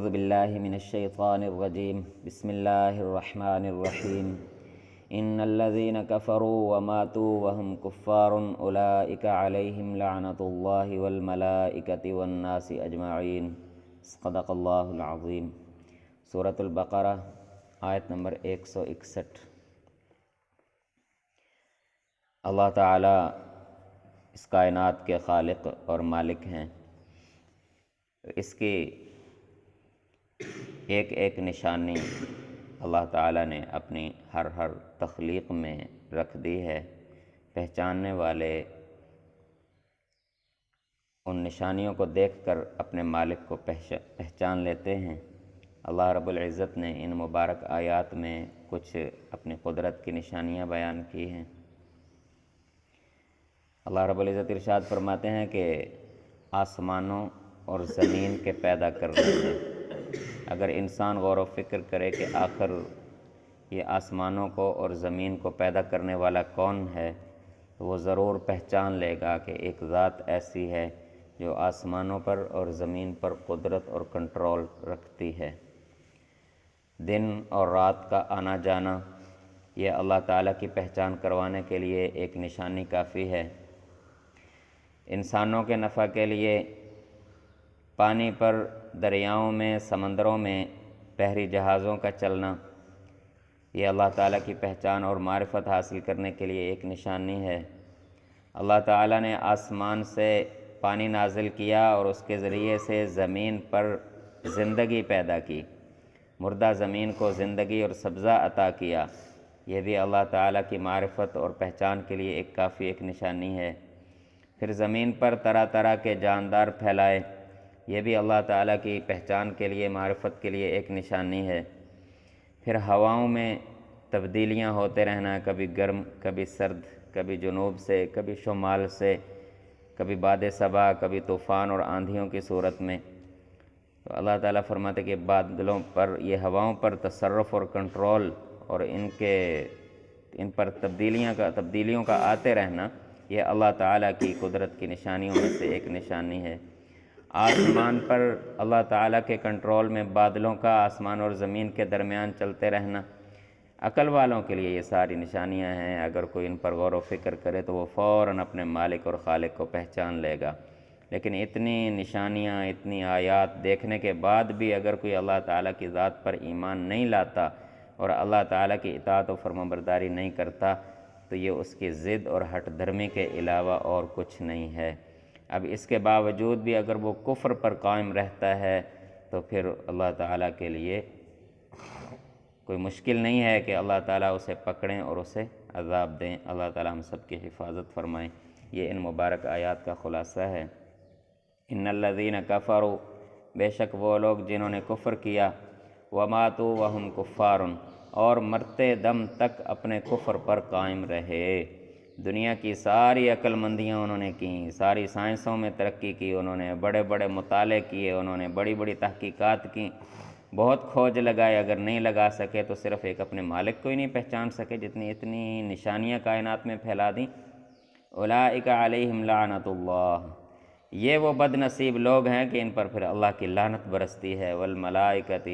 اعوذ باللہ من الشیطان الرجیم بسم اللہ الرحمن الرحیم ان الذین کفروا وماتوا وهم کفار اولئک علیہم لعنۃ اللہ والملائکۃ والناس اجمعین صدق اللہ العظیم۔ سورۃ البقرہ آیت نمبر 161۔ اللہ تعالیٰ اس کائنات کے خالق اور مالک ہیں۔ اس کی ایک ایک نشانی اللہ تعالیٰ نے اپنی ہر تخلیق میں رکھ دی ہے۔ پہچاننے والے ان نشانیوں کو دیکھ کر اپنے مالک کو پہچان لیتے ہیں۔ اللہ رب العزت نے ان مبارک آیات میں کچھ اپنی قدرت کی نشانیاں بیان کی ہیں۔ اللہ رب العزت ارشاد فرماتے ہیں کہ آسمانوں اور زمین کے پیدا کرنے میں اگر انسان غور و فکر کرے کہ آخر یہ آسمانوں کو اور زمین کو پیدا کرنے والا کون ہے، تو وہ ضرور پہچان لے گا کہ ایک ذات ایسی ہے جو آسمانوں پر اور زمین پر قدرت اور کنٹرول رکھتی ہے۔ دن اور رات کا آنا جانا یہ اللہ تعالیٰ کی پہچان کروانے کے لیے ایک نشانی کافی ہے۔ انسانوں کے نفع کے لیے پانی پر، دریاؤں میں، سمندروں میں بحری جہازوں کا چلنا یہ اللہ تعالیٰ کی پہچان اور معرفت حاصل کرنے کے لیے ایک نشانی ہے۔ اللہ تعالیٰ نے آسمان سے پانی نازل کیا اور اس کے ذریعے سے زمین پر زندگی پیدا کی، مردہ زمین کو زندگی اور سبزہ عطا کیا۔ یہ بھی اللہ تعالیٰ کی معرفت اور پہچان کے لیے ایک کافی ایک نشانی ہے۔ پھر زمین پر طرح طرح کے جاندار پھیلائے، یہ بھی اللہ تعالیٰ کی پہچان کے لیے، معرفت کے لیے ایک نشانی ہے۔ پھر ہواؤں میں تبدیلیاں ہوتے رہنا، کبھی گرم، کبھی سرد، کبھی جنوب سے، کبھی شمال سے، کبھی باد صبا، کبھی طوفان اور آندھیوں کی صورت میں۔ تو اللہ تعالیٰ فرماتے کہ بادلوں پر، یہ ہواؤں پر تصرف اور کنٹرول اور ان پر تبدیلیوں کا آتے رہنا یہ اللہ تعالیٰ کی قدرت کی نشانیوں میں سے ایک نشانی ہے۔ آسمان پر اللہ تعالیٰ کے کنٹرول میں بادلوں کا آسمان اور زمین کے درمیان چلتے رہنا، عقل والوں کے لیے یہ ساری نشانیاں ہیں۔ اگر کوئی ان پر غور و فکر کرے تو وہ فوراً اپنے مالک اور خالق کو پہچان لے گا۔ لیکن اتنی نشانیاں، اتنی آیات دیکھنے کے بعد بھی اگر کوئی اللہ تعالیٰ کی ذات پر ایمان نہیں لاتا اور اللہ تعالیٰ کی اطاعت و فرمانبرداری نہیں کرتا تو یہ اس کی ضد اور ہٹ دھرمی کے علاوہ اور کچھ نہیں ہے۔ اب اس کے باوجود بھی اگر وہ کفر پر قائم رہتا ہے تو پھر اللہ تعالیٰ کے لیے کوئی مشکل نہیں ہے کہ اللہ تعالیٰ اسے پکڑیں اور اسے عذاب دیں۔ اللہ تعالیٰ ہم سب کی حفاظت فرمائیں۔ یہ ان مبارک آیات کا خلاصہ ہے۔ ان الذین کفروا، بے شک وہ لوگ جنہوں نے کفر کیا، وماتوا وہم کفار، اور مرتے دم تک اپنے کفر پر قائم رہے۔ دنیا کی ساری عقل مندیاں انہوں نے کیں، ساری سائنسوں میں ترقی کی انہوں نے، بڑے بڑے مطالعے کیے انہوں نے، بڑی بڑی تحقیقات کیں، بہت کھوج لگائے، اگر نہیں لگا سکے تو صرف ایک اپنے مالک کو ہی نہیں پہچان سکے، جتنی اتنی نشانیاں کائنات میں پھیلا دیں۔ اولئک علیہم لعنۃ اللہ، یہ وہ بد نصیب لوگ ہیں کہ ان پر پھر اللہ کی لعنت برستی ہے، والملائکۃ،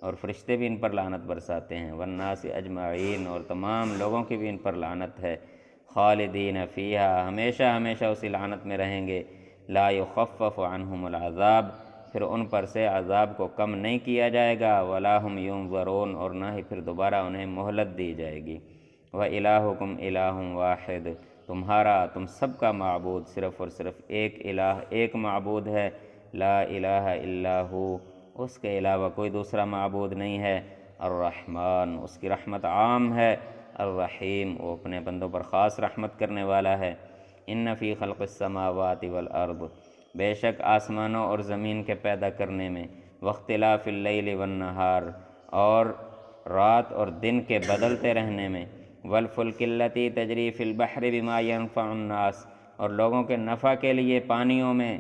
اور فرشتے بھی ان پر لعنت برساتے ہیں، والناس اجمعین، اور تمام لوگوں کی بھی ان پر لعنت ہے، خالدین فیہا، ہمیشہ ہمیشہ اسی لعنت میں رہیں گے، لا یخفف عنہم العذاب، پھر ان پر سے عذاب کو کم نہیں کیا جائے گا، ولا ہم ینظرون، اور نہ ہی پھر دوبارہ انہیں مہلت دی جائے گی۔ وَإِلَٰهُكُمْ إِلَٰهٌ وَاحِدٌ، تمہارا، تم سب کا معبود صرف اور صرف ایک الہ، ایک معبود ہے، لا الہ الا ہو، اس کے علاوہ کوئی دوسرا معبود نہیں ہے۔ الرحمن، اس کی رحمت عام ہے، الرحیم، وہ اپنے بندوں پر خاص رحمت کرنے والا ہے۔ ان فی خلق السماوات والارض، بے شک آسمانوں اور زمین کے پیدا کرنے میں، واختلاف اللیل والنہار، اور رات اور دن کے بدلتے رہنے میں، والفلک التی تجری فی البحر بما ینفع الناس، اور لوگوں کے نفع کے لیے پانیوں میں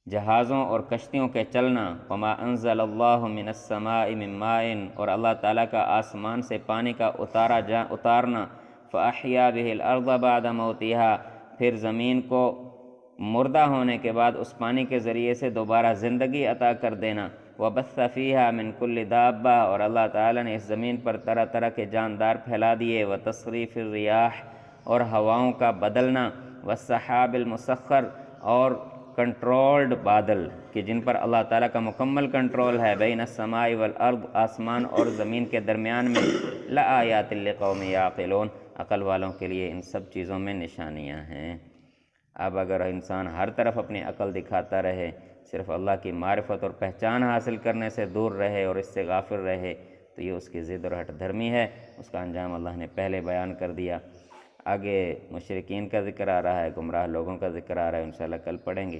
جہازوں اور کشتیوں کے چلنا، وما انزل اللہ من السماء من ماء، اور اللہ تعالیٰ کا آسمان سے پانی کا اتارنا، فاحیا بہ الارض بعد موتها، پھر زمین کو مردہ ہونے کے بعد اس پانی کے ذریعے سے دوبارہ زندگی عطا کر دینا، وَبَثَّ فِيهَا مِن كُلِّ دَابَّةٍ، اور اللہ تعالیٰ نے اس زمین پر طرح طرح کے جاندار پھیلا دیے، وَتَصْرِيفِ الرِّيَاحِ، اور ہواؤں کا بدلنا، وَالسَّحَابِ الْمُسَخَّرِ، اور کنٹرولڈ بادل کہ جن پر اللہ تعالیٰ کا مکمل کنٹرول ہے، بین السماء والارض، آسمان اور زمین کے درمیان میں، لآیات لقوم یعقلون، عقل والوں کے لیے ان سب چیزوں میں نشانیاں ہیں۔ اب اگر انسان ہر طرف اپنی عقل دکھاتا رہے، صرف اللہ کی معرفت اور پہچان حاصل کرنے سے دور رہے اور اس سے غافل رہے، تو یہ اس کی ضد اور ہٹ دھرمی ہے۔ اس کا انجام اللہ نے پہلے بیان کر دیا۔ آگے مشرکین کا ذکر آ رہا ہے، گمراہ لوگوں کا ذکر آ رہا ہے، انشاءاللہ کل پڑھیں گے۔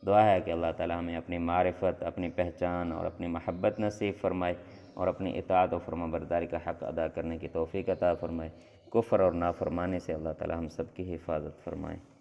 دعا ہے کہ اللہ تعالی ہمیں اپنی معرفت، اپنی پہچان اور اپنی محبت نصیب فرمائے، اور اپنی اطاعت و فرمانبرداری کا حق ادا کرنے کی توفیق عطا فرمائے۔ کفر اور نافرمانی سے اللہ تعالی ہم سب کی حفاظت فرمائے۔